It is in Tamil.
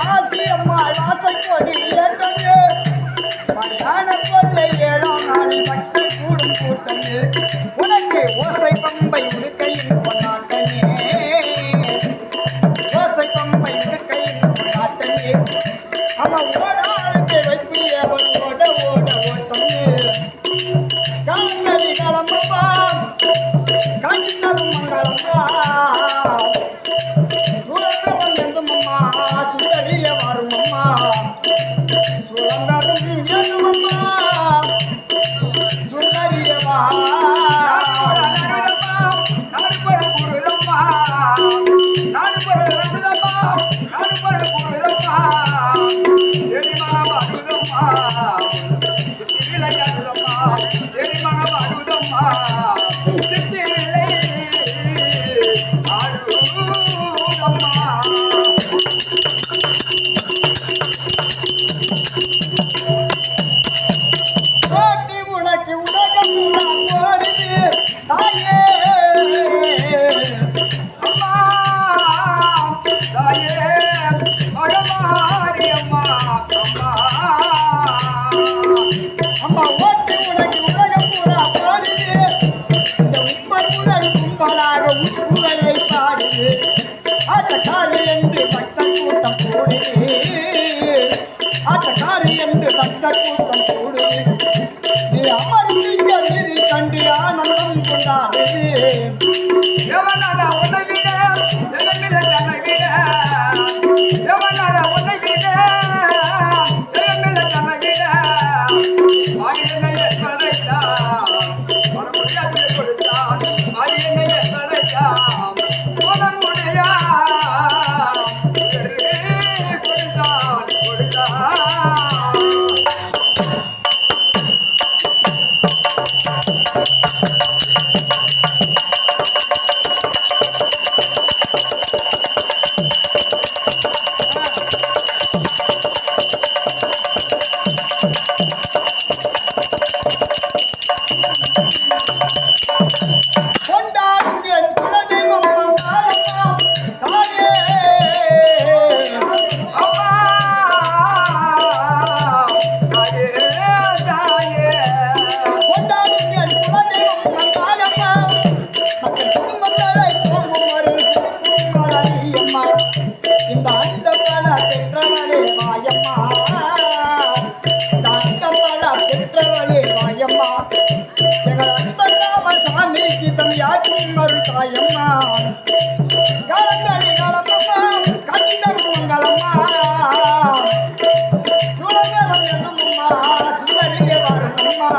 வாசி அம்மா வாசை கொடி ஏற்றமே மயான கொள்ளை 7ஆம் நாளில் மக்கள் கூடும் கூட்டமே உனக்கு ஓசை பம்பை உடுக்கையில் கொண்டாட்டமே ஓசை பம்பை உடுக்கையில் கொண்டாட்டமே அவன் ஓடாளுக்கு வைத்து அவன் ஓட ஓட ஓட்டமே காங்கடி களம்பா காட்சி தரும் மங்களம்மா சுழந்தவன் எந்துமம்மா சுந்தரிய வருமம்மா சுழந்தரும் எந்துமம்மா சுந்தரியவா ஆட்டக்காரி என்று பக்தர் கூட்டம் கூடு நீ அமர்ந்திங்க வீதி கண்டு ஆனந்தம் கொண்டாடு உன்னை விட தாயம்மா காலங்களி காலம்மா கட்டிதர் மங்களம்மா சுழங்கரம் என்னம்மா சுந்தரிய வரம்மா